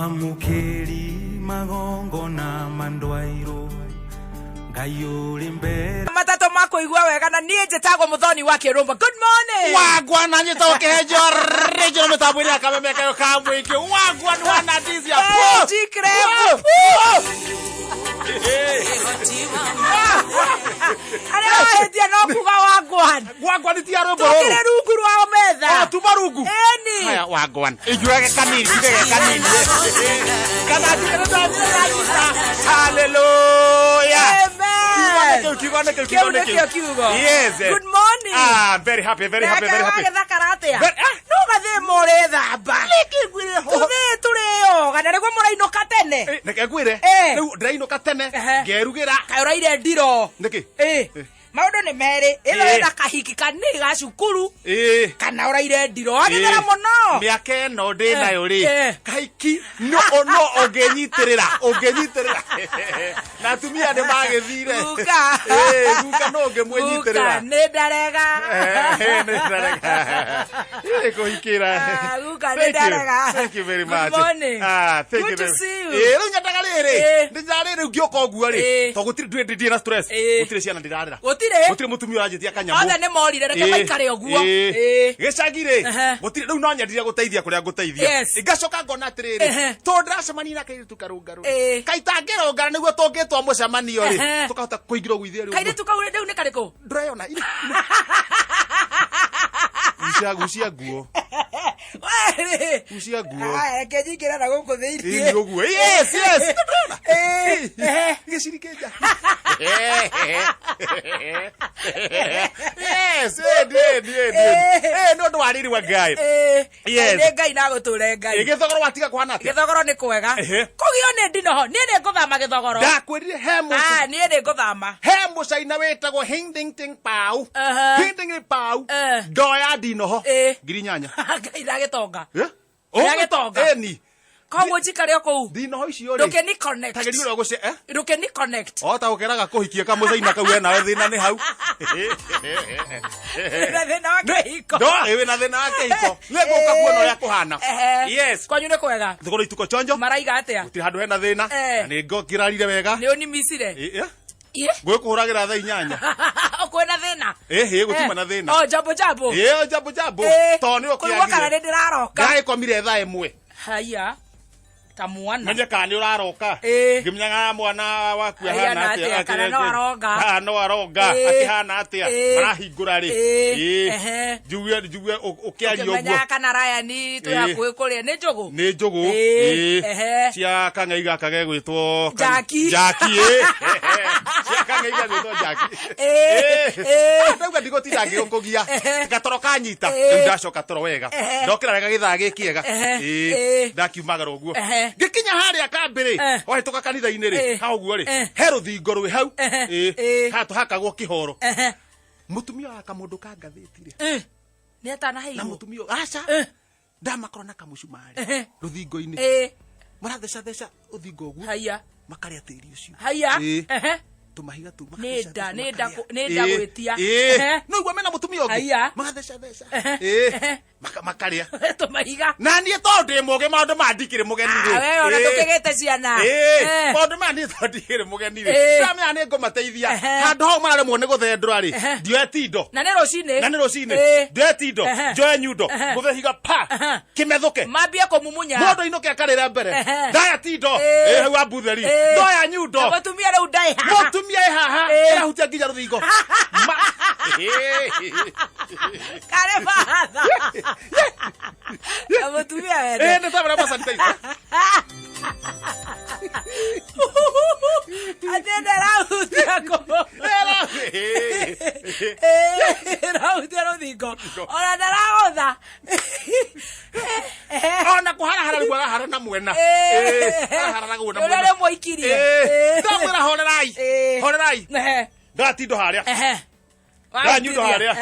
Mamukeri magongo na mandwairo Gayuri mbere Matato mako igwa wega na nie njitagwo muthoni wa Kirumba. Good morning. Wagwa na nyito kehejo rejo metabwiri akameme kayo kamwiki. Wagwa ni wana dizi ya po. Jikrevu. Ale wahetia no kuga wagwan. Wagwa ni tiaro boro. Tukire rungu rwa metha. Tumarugu. Eni. Haya wagwan. Ijuage kanini, ndege kanini. Kana tikere ta. Hallelujah. Amen. Yes. Good morning. Ah, very happy, very happy, very happy. No gathe more thamba. Tuthe tureo ganare gwa murainoka tene. Nekegwire. Riu ndirainoka tene. Ngerugira. Kayoraire ndiro. Niki? Maundu ni meri. Ino ina kahiki kanini ga cukuru. Kana uraire ndiro. Agithera muno. Miaka no ndi nayo ri. Kahiki no ongenyitirira. Na tumia ni magithire. Guka. Guka no ngemwenyitirira. Ni ndarega. Ni ndarega. Kuhikira. Guka ni ndarega. Thank you very much. Good morning. Thank you. Good to see you. Riu nyandaga riri. Ndinjarire ngioka ogua ri. To gutiri ndi na stress. Gutiri ciana ndirarira. Gutiri mutumia uranjitia kanyamu. Othe ni morire reke maikare oguo. Gicagire. Gutiri riu no nyendiria guteithia kuria guteithia. Ngacoka ngona atiriri. To ndracemania na kairitu karungaru. Kaitangero ngara niguo tungitwa mucemanio ri. Tukahota kuingira gwithia ri. Kairitu kaure riu ni kariko. Ndreyona. Gucia nguo. Gucia nguo. Reke njikira na guku thiirie. Ni uguo. Yes. Gicirikeja. Yes, no ndo wariri wa Ngai. Yes. Ni Ngai na guture Ngai. Githogoro watiga kuhana atia? Githogoro ni kwega. Kugio ni ndinoho. Ni nguthama githogoro. Ndakwirire he muca. Ni nguthama. He mucaina wetagwo Hindingting Pau. Hindingting Pau. Ndoya ndinoho. Ngiri nyanya. Ngai na gitonga. Gitonga. Eni. Koguo njikare okou. Ndinoho icio ri. Nduke ni connect. Tageri uri guce Nduke ni connect. Ota ukeraga kuhikia kamucaina kau nawe thina ni hau. Na thina wa kihiko. Ewe na thina wa kihiko. Lego ukakuona uria kuhana. Yes. Kwanyu ni kwega. Thogoro ituko chonjo. Maraiga atia. Gutiri handu hena thina. Ni ngokirarire wega. Ni unimisire. Gwikuhuragira tha inyanya. Okwena thina. Gutima na thina. Oh, jambo. Jambo. To ni ukiagire. Kwa kana ndiraroka. Ngai komire tha imwe. Haya. Kamwana. Menye kana uraroka. Ngimnyaga mwana waku hana atia. Kana no aroga. No aroga. Akihana atia. Marahingura ri. Juwe ukiaria uguo. Menya kana raya ni tuyakuwe kuria ni njugu. Ni njugu. Cia kangai gaka gegwitwo Jaki. Cia kangai gegwitwo Jaki. Ndauga ndigotinda ngirungugia. Gatoroka nyita. Ndacoka toro wega. Ndokira wega githaa gikiega. Ndakiumaga uguo. Gikinya haria kambiri. Wahituka kanitha-ini ri. Ha uguo ri. He ruthingo rwi hau. Hatu hakagwo kihoro. Mutumia wa kamundu ka ngathiti ri. Ni atana heigo. Na mutumia aca. Ndamakoro na kamucumari. Ruthingo-ini. Maratheca uthingo uguo. Haya. Makaria tiri ucio. Haya. Tumahiga tu. Nenda gwitia. No igwa mena mutumia ungi. Maratheca. Makaria. Tumahiga. Na nie to ndi muge maundu mandikire mugeni ri. We ona tukigete ciana. Maundu mandi to ndikire mugeni ri. Ndamya ni ngumateithia. Handu ho mararemwo ni guthendura ri. Ndioe tindo. Na ni rucini. Ndioe tindo. Njoe nyundo. Guthehiga pa. Kimethuke. Mambia kumumunya. Mundu inuke akarira mbere. Ndaya tindo. Hau abutheri. Ndoya nyundo. Mutumia riu ndai haha. Mutumia haha. Irahutia nginya ruthingo. Kare bahatha. Mutumia wende. Ni tabara masanitizer. Atende rautia ko. Rautia ruthingo. Ona ndaragotha. Ona kuharahara riguo arahara na mwena. Arahara guo na mwena. Ule moikirie. Ndamwira horerai. Ndatindo haria. Nyundo haria.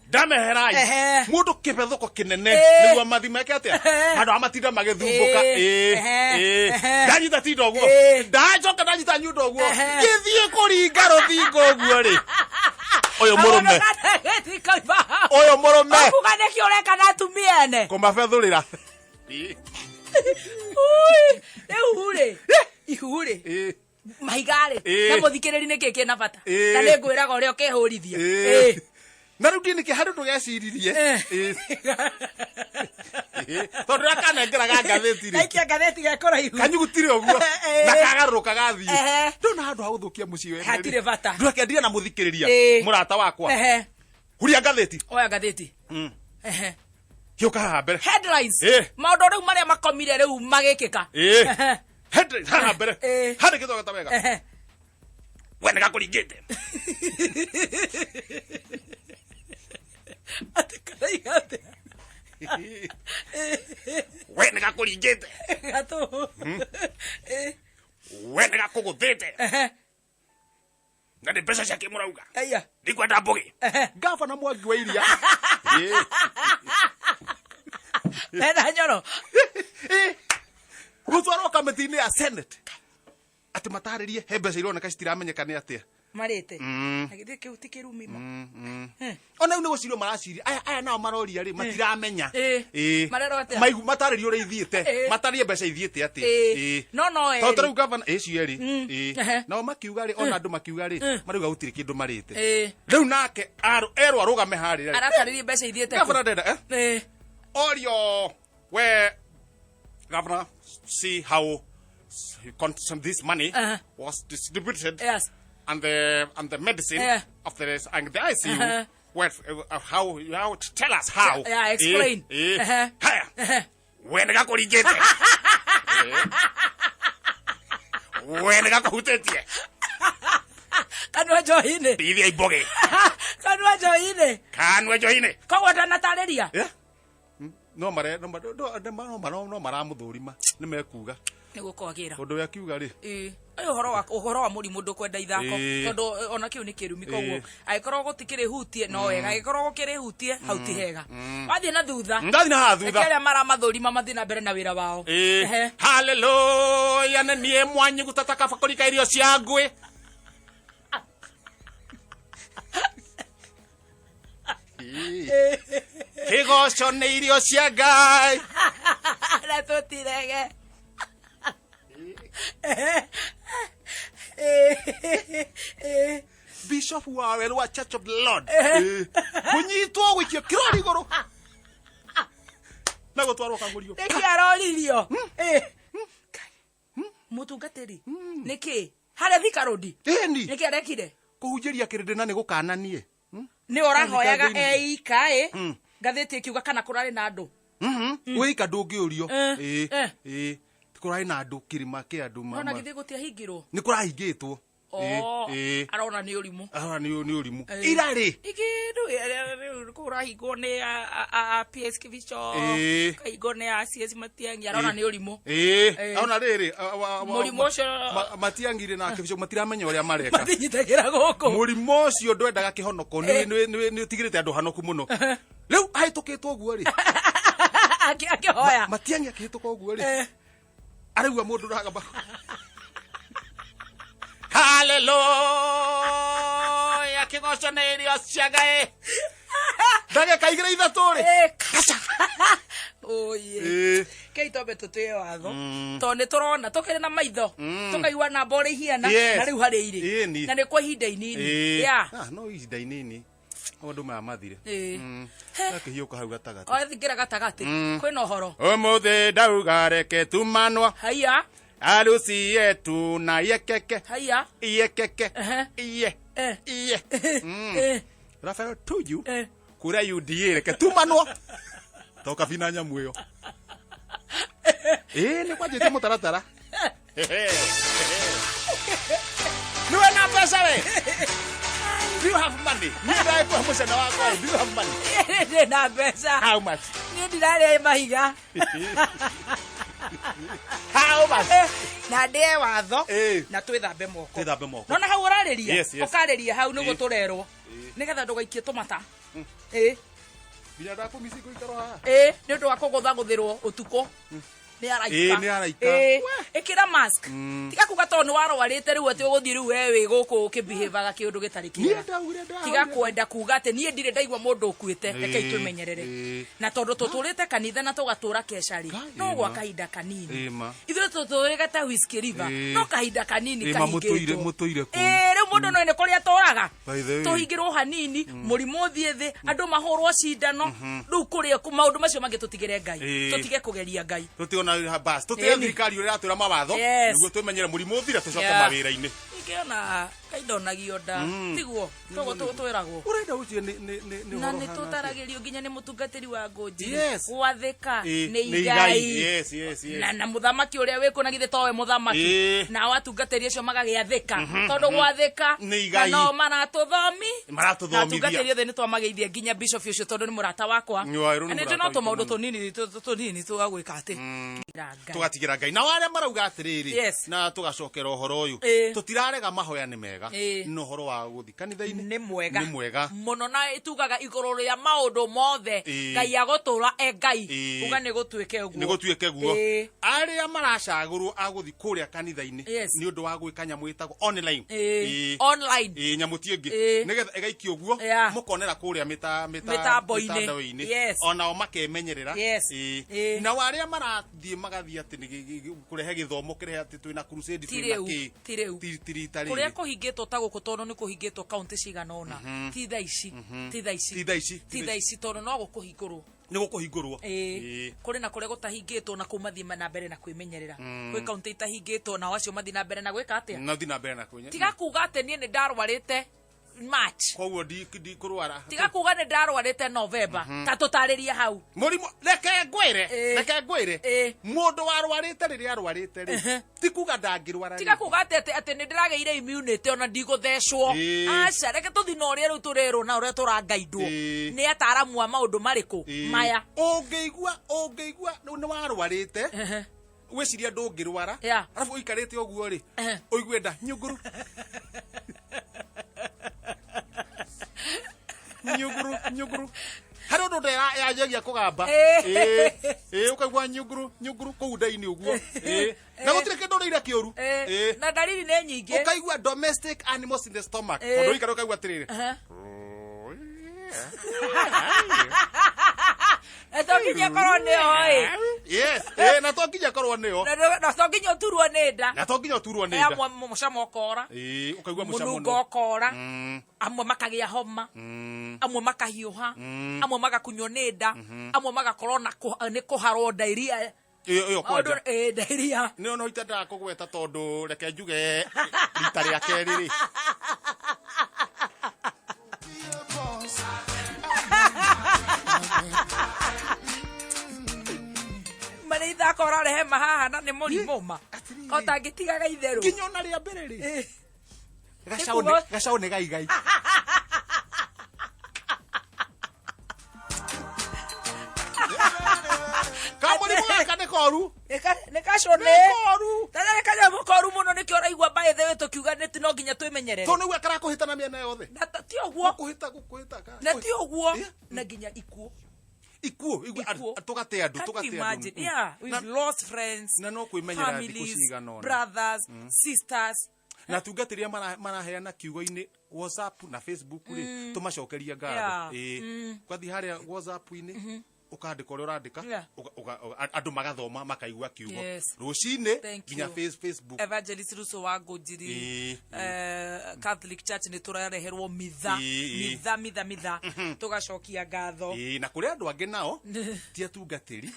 Ndameherai. Mundu kibethuko kinene niguo mathima yake atia. Handu amatinda magithumbuka. Ndanyita tindo uguo. Ndacoka ndanyita nyundo uguo. Githie kuringa ruthingo uguo ri. Oyo murume. Oyo murume. Kuga neki ureka na atumiene. Kumabethurira. Hure. Ihure. Maigare. Na muthikiriri niki kina bata. Na ni ngwiraga uria ukihurithia. Na riu ndini kihandu ndugeciririe. Tondu akanengeraga ngatheti ri. Aikia ngatheti gekora ihu. Kanyugutire uguo. Na kagaruka gathie. Ndona handu ha guthukia mucii we. Hatire bata. Ndũrekendirie na muthikiriria. Murata wakwa. Huria ngatheti. Oya ngatheti. Hiuka haha mbere. Headlines. Maundu riu maria makomire riu magikika. Headlines haha mbere. Hande githogota wega. We nĩ gakũringĩte. We nĩ gakũringĩte. We nĩ gakũgũthĩte. Na nĩ mbeca ciake mũrauga. Ndikwenda mbũgĩ. Gavana Mwangi wa Iria. Mena nyoro. Gũtwarwo kamĩtĩ-inĩ ya Senate. Ati mataririe he mbeca ironeka citiramenyeka nĩ atia marite agithie kiu ti kirumima ona u nĩ gũcirio maraciria aya nao maroria ri matiramenya marero atia maigu mataririo ũrĩa ithiĩte matarie mbeca ithiĩte atia no tondũ rĩu governor cieri nao makiuga ri ona andũ makiuga ri marauga gũtirĩ kĩndũ marĩte rĩu nake erwo arũgame harĩa arataririe mbeca ithiĩte governor ndenda orio we governor see how this money was distributed, and the medicine of the and the ICU. How tell us how? Explain. When I got it, when I got it, can we join it? Be a bogey. Can we join it? Can we join it? Come on, Natalia. No, maramuthurima nĩ mekuga nĩ gũkwagira ũndũ ũrĩa kiuga rĩ ũhoro wa mũrimũ ndũkwenda ithako tondũ ona kĩu nĩ kĩrumi koguo agĩkorwo gũtikĩrĩ hutie no wega agĩkorwo gũkĩrĩ hutie hau ti hega wathiĩ na thutha ndathiĩ na haha thutha arĩa maramathũrima mathiĩ na mbere na wĩra wao haleluya nĩ niĩ mwanyi gũtata kaba kũrika irio cia ngũĩ Kigoco nĩ irio cia Ngai na tũtirege Bishop Wawel wa Church of the Lord kunyitwo gwikio kirori igũrũ na gũtwarwo kangũrio nĩkĩ aroririo mũtungatĩri nĩkĩ harĩa Thika Road nĩkĩ arekire kũhunjĩria kĩrĩndĩ na nĩ gũkananie nĩ ũrahoyaga eika ngathĩti ĩkiuga kana kũrarĩ na andũ wĩika ndũngĩũrio kũrarĩ na andũ kĩrĩma kĩa andũ ona githĩ gũtiahingirwo nĩ kũrahingĩtwo arona nĩ ũrimũ irarĩ kĩndũ kũrahingwo nĩ PS Kibicho kahingo nĩ CS Matiang'i arona nĩ ũrimũ ona rĩrĩ mũrimũ ũcio Matiang'i na Kibicho matiramenya ũrĩa mareka mathinyitagĩra gũkũ mũrimũ ũcio ndwendaga kĩhonoko nĩ ũtigĩrĩte andũ hanoku mũno rĩu ahĩtũkĩtwo ũguo rĩ akĩhoya Matiang'i akĩhĩtũka ũguo rĩ araigua mũndũ ũragamba haleluya kĩgoco nĩ irio cia Ngai ndagĩka igĩrĩ ithatũ rĩ oye keitombe tũtũe watho tondũ nĩ tũrona tũkĩrĩ na maitho tũkaigua namba ũrĩa ihiana na rĩu harĩ irĩ na nĩ kwa ihinda inini no ihinda inini maũndũ maya mathire akĩhiũka hau gatagatĩ othingĩra gatagatĩ kwĩna ũhoro ũmũthĩ ndauga reke tumanwa haiya harusi yetu na yekeke haiya iyekeke iye Rafael tuju kura UDA reke tumanwa toka vina nyamũ ĩyo nĩ kwanjĩte mũtaratara niwe na mbeca we do you have money nĩndaĩ kwa mũcene wakwa do you have money na mbeca how much niĩ ndirarĩa mahiga how much na ndĩe watho na twĩthambe moko nona hau ũrarĩria ũkarĩria hau nĩguo tũrerwo nĩgetha ndũgaikie tũmata nginya ndakũmici gũikarwo haha nĩ ũndũ wa kũgũthagũthĩrwo ũtukũ nĩ araika ĩkĩra mask tiga kuga tondũ nĩ warwarĩte rĩu atĩ ũgũthiĩ rĩu we wĩ gũkũ ũkĩbihevaga kĩũndũ gĩtarĩ kĩega tiga kwenda kuga atĩ niĩ ndirĩ ndaigua mũndũ ũkuĩte rekei twĩmenyerere na tondũ tũtũrĩte kanitha na tũgatũra kecarĩ no gwa kahinda kanini ithuĩ tũtũrĩte ta Whiskey River no kahinda kanini kahingĩtwo rĩu mũndũ no nĩ kũrĩa tũraga tũhingĩrwo hanini mũrimũ ũthiĩ thĩ andũ mahũrwo cindano rĩu kũrĩa maũndũ macio mangĩ tũtigĩre Ngai tũtige kũgeria Ngai tũtiona bas tũtige thirikari ũrĩa atwĩra mawatho nĩguo twĩmenyere mũrimũ ũthire tũcoke mawĩra-inĩ ingĩona kaindonagio nda tiguo twĩragwo ũrenda ũcio nĩ na nĩ tũtaragĩrio nginya nĩ mũtungatĩri wa ngũnji gwathĩka nĩ Ngai na mũthamaki ũrĩa wĩkũ na githĩ towe mũthamaki na watungatĩri acio magagĩathĩka tondũ gwathĩka na no maratũthomithia atungatĩri othe nĩ twamageithia nginya bishop ũcio tondũ nĩ mũrata wakwa na nĩ no tũmaũndũ tũnini tũgagwĩka atĩ tũgatigĩra Ngai na arĩa marauga atĩrĩrĩ na tũgacokera ũhoro ũyũ tũtirarega mahoya nĩ mega no ũhoro wa gũthi kanitha-inĩ nĩ mwega mũno na ĩtugaga igũrũ rĩa maũndũ mothe Ngai agũtũra Ngai uga nĩ gũtuĩke guo arĩa maracagũrwo agũthi kũrĩa kanitha-inĩ nĩ ũndũ wa gwĩka nyamũ ĩtagwo online nyamũ ti ĩngĩ nĩgetha ĩgaikio guo mũkonera kũrĩa mĩtambo-inĩ onao makemenyerera na arĩa marathiĩ magathiĩ atĩ kũrehe gĩthomo kĩrehe atĩ twĩna crusade twĩna kĩ kũrĩa kũhingĩtwo ta gũkũ tondũ nĩ kũhingĩtwo kaunti cigana ũna ti thaa ici tondũ no gũkũhingũrwo nĩ gũkũhingũrwo kũrĩ na kũrĩa gũtahingĩtwo na kũu mathiĩ na mbere na kwĩmenyerera gwĩ kaunti itahingĩtwo nao acio mathiĩ na mbere na gwĩka atĩa tiga kuga atĩ niĩ nĩ ndarwarĩte March koguo ndi kurwara tiga kuga nĩ ndarwarĩte November ta tũtarĩrie hau mũrimũ reke ngwĩre mũndũ warwarĩte rĩrĩa arwarĩte rĩ ti kuga ndangĩrwara tiga kuga atĩ nĩ ndĩragĩire immunity ona ndigũthecwo aca reke tũthi na ũrĩa rĩu tũrerwo na ũrĩa tũrangaindwo nĩ ataaramu a maũndũ marĩkũ maya ũngĩigua nĩ warwarĩte wĩciria ndũngĩrwara arabu ũikarĩte ũguo rĩ ũigue nda nyũngũru harĩ ũndũ yanjagia kũgamba ũkaigua nyũngũru kũu nda-inĩ ũguo na gũtirĩ kĩndũ ũrĩire kĩũru na ndariri nĩ nyingĩ ũkaigua domestic animals in the stomach tondũ ũikara ũkaigua atĩrĩrĩ to nginya korwo nĩyo na to nginya korwo nĩyo na to nginya ũturwo nĩ nda amwe mũcamo ũkora ũkaigua mũnungo ũkora amwe makagĩa homa amwe makahiũha amwe magakunywo nĩ nda amwe magakorwo nĩ kũharwo diarrhea iyo kwanja diarrhea nĩ ono itendaga kũgweta tondũ reke njuge rita rĩa kerĩ rĩ marĩ ithako ũrarehe mahaha na nĩ mũrimũ ma otangĩtigaga itherũ nginya ona rĩa mbere rĩ gacaũ nĩ gaigai kamũrimũ gaka nĩ koru nĩ kacone tana nĩ kanyamũ koru mũno nĩkĩo ũraigua by the way tũkiuga nĩ no nginya twĩmenyerere to nĩguo karakũhĩtana mĩena yothe ti ũguo gũkũhĩta na ti ũguo na nginya ikuũ tũgate andũ imagine we've lost friends na no kwĩmenyerera thikũ cigana ũna brothers sisters na tungatĩria maraheana kiugo-inĩ WhatsApp na Facebook rĩ tũmacokeria ngatho kwathi harĩa WhatsApp-inĩ ukandika ũrĩa ũrandĩka andũ magathoma makaigua kiugo rũcinĩ nginya Facebook Evangelist Russo wa Ngũnjiri Catholic Church nĩ tũrareherwo mitha tũgacokia ngatho na kũrĩ andũ angĩ nao ti atungatĩri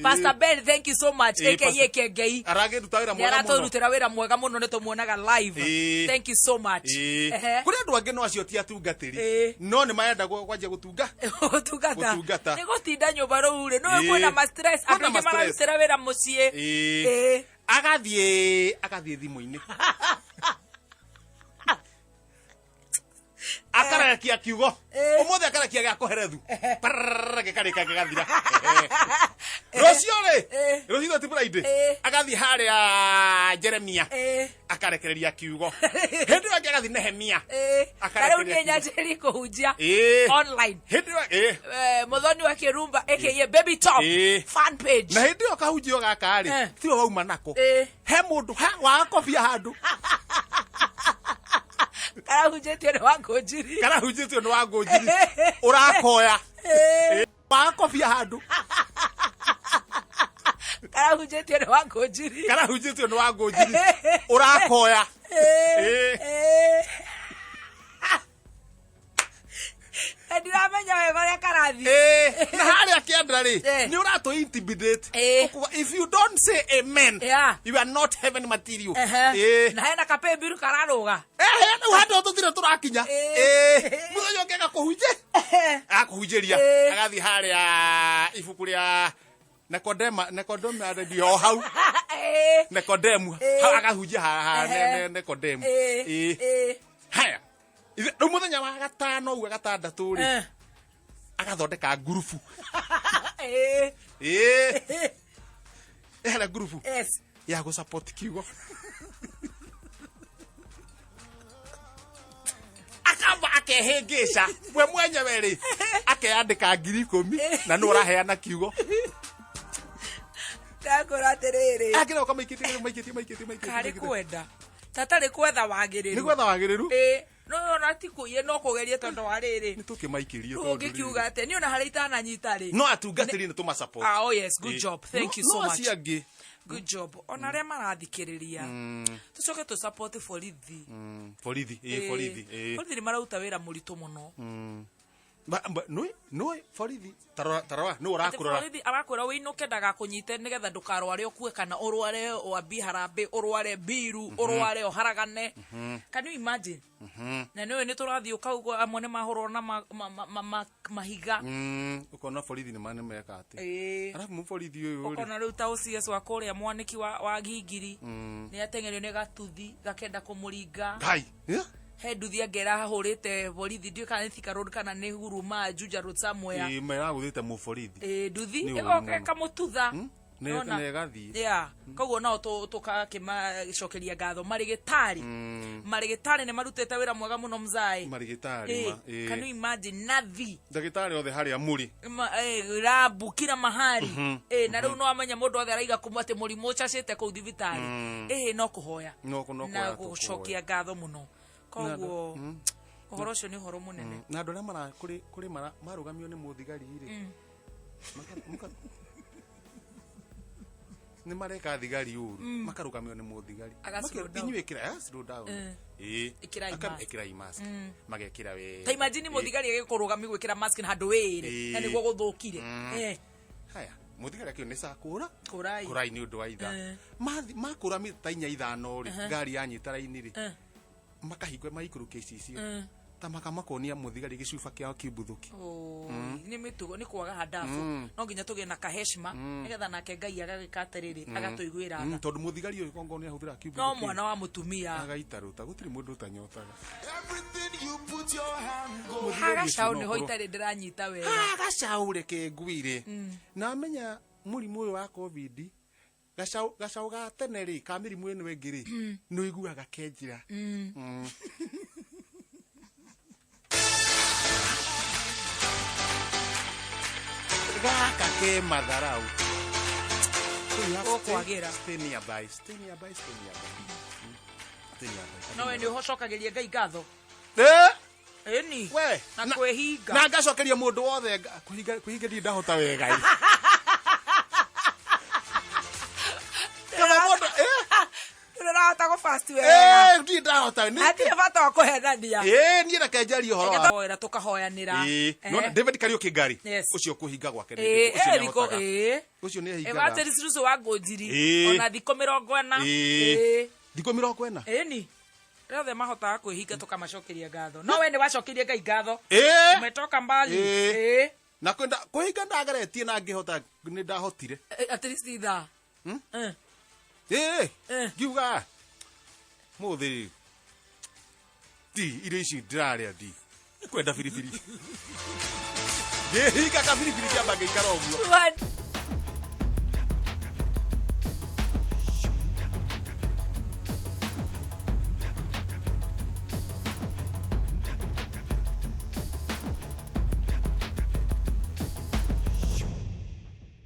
Pastor Ben, thank you so much. AKA Kengei. Aratũrutĩra wĩra mwega mũno nĩ tũmuonaga live. Thank you so much. Kũrĩ andũ angĩ no acio ti atungatĩri no nĩ marenda kwanjia gũtungata nĩ gũtinda nyũmba rũu rĩ no kwĩna ma stress andũ angĩ mararutĩra wĩra mũciĩ agathiĩ thimũ-inĩ akarekia kiugo ũmũthĩ akarekia gĩa kũherethu gĩkarĩka gĩgathira Rocio ri. Rocio ti Friday. Agathi haria Jeremia. Akarekereria kiugo. Hindi wake agathi Nehemia. Akarekereria nyajeri kuhunjia online. Hindi Muthoni wa Kirumba aka Baby Top fan page. Na hindi okahunjio gaka ri. Ti wauma nako. He mundu wa kofia handu. Karahunjĩtio nĩ wa ngũnjiri. Karahunjĩtio nĩ wa ngũnjiri. Ũrakoya. Wa kofia handu. Karahunjĩtio nĩ wa ngũnjiri. Karahunjĩtio nĩ wa ngũnjiri. Ũrakoya. Ndiramenya wega ũrĩa karathi. Na harĩa kĩanda rĩ, nĩ ũratũ intimidate. If you don't say amen, you are not heaven material. Na hena kapembiru kararũga. Rĩu handũ tũthire tũrakinya. Mũthenya ũngĩ agakũhunjia. Agakũhunjĩria. Agathiĩ harĩa ibuku rĩa Nikodemu arendio hau. Nikodemu. Hau agahunjia haha Nikodemu. Haya. Rĩu mũthenya wa gatano ũguo gatandatũ rĩ. Agathondeka ngurubu. Ehera ngurubu. Ya go support kiugo. Akamba akehengesha. We mwenyewe rĩ. Akeyandĩka 10,000 na nĩ ũraheana kiugo. Ndakora atĩrĩrĩ. Akĩra ũkamaikĩtie. Karĩ kwenda. Tatarĩ kwetha wagĩrĩru. Nĩ gwetha wagĩrĩru? No na ti kuye no kugeria tondu wa riri ni tukimaikĩrie tondu ngikiuga ate ni ona harĩ itananyita rĩ no atungatĩri ni tuma support. Oh yes, good job, thank you so much. Ciangi good job. Ona arĩa marathikĩrĩria tucoke tu support borithi. Borithi nĩ marauta wĩra mũritũ mũno. No borithi tarora no ũrakurora borithi arakwĩra wĩinũke ndagakũnyite nĩgetha ndũkarware ũkue kana ũrware wambi harambe ũrware biru ũrware ũharagane. Can you imagine? Na nĩ tũrathiĩ ũkaugua amwe nĩ mahũrwo na mahiga. Ũkona borithi nĩ manemeka atĩ arabu mũborithi ũyũ ũkona rĩu ta OCS wa kũrĩa mwanĩki wa Gingiri nĩ ateng'erio nĩ gatuthi gakenda kũmũringa. Ngai he nduthi angera hahũrĩte borithi ndiũ kana nĩ Thika Road kana nĩ Huruma Juja Road somewhere. Meragũthĩte mũborithi nduthi kamũtutha nĩ gathiĩ. Yeah, koguo nao tũkakĩmacokeria ngatho marĩgĩtarĩ nĩ marutĩte wĩra mwega mũno mzai. Marĩgĩtarĩ can you imagine nathi ndagĩtarĩ othe harĩa mũrĩ rabu kila mahali na rĩu no amenya mũndũ othe araiga kumwa atĩ mũrimũ ũcacĩte kũu thibitarĩ no kũhoya na gũcokia ngatho mũno. Koguo ũhoro ũcio nĩ ũhoro mũnene na andũ arĩa kũrĩ marũgamio nĩ mũthigari rĩ nĩ mareka thigari ũru makarũgamio nĩ mũthigari inyuĩ ĩkĩra slow down ĩkĩrai mask magekĩra we ta imagine mũthigari agĩkũrũgamio gwĩkĩra mask na handũ wĩrĩ na nĩguo gũthũkire. Haya mũthigari akĩona nĩ sakũra kũrai nĩ ũndũ wa itha makũramia ta 4-5 rĩ ngari yanyita raini rĩ makahingwa maikũrũkia icio ta makamakonia mũthigari gĩcuba kĩao kĩmbuthuki. Nĩ mĩtugo nĩ kwaga handabu no nginya tũgĩe na kaheshima nĩgetha nake Ngai agagĩka atĩrĩrĩ agatũiguĩra tha tondũ mũthigari ũyũ kongo nĩ ahũthĩra kĩmbuthuki no mwana wa mũtumia agaitarũta gũtirĩ mũndũ ũtanyotaga. Hagacaũ nĩho itarĩ ndĩranyita wega hagacaũ reke ngwire na menya mũrimũ ũyũ wa covid gacaũ ga tene rĩ ka mĩrimũ ĩno ĩngĩ rĩ nĩ ũiguaga kenjira gaka ke matharau ũkwagĩra stay nearby no we nĩ ũhocokagĩria Ngai ngatho ĩni we na kwĩhinga na ngacokeria mũndũ wothe kwĩhinga ndi ndahota wega ndĩrahota gũfast wega ndi ndahota hatirĩ bata wa kũhenania niĩ reke njarie ũhoro wa tũkahoyanĩra no David Kariuki Ngari ũcio kũhinga gwake ũcio nĩ ahingaga Evangelist wa Ngũnjiri ona thikũ 40 thikũ 40 ĩni rĩothe mahotaga kwĩhinga tũkamacokeria ngatho no we nĩ wacokirie Ngai ngatho umetoka mbali na kwenda kũhinga ndageretie na ngĩhota nĩ ndahotire at least ithaa ngiuga mũthĩ ti irio ici ndĩrarĩa ndi kwenda biribiri ngĩhinga kabiribiri kĩamba ngĩikara ũguo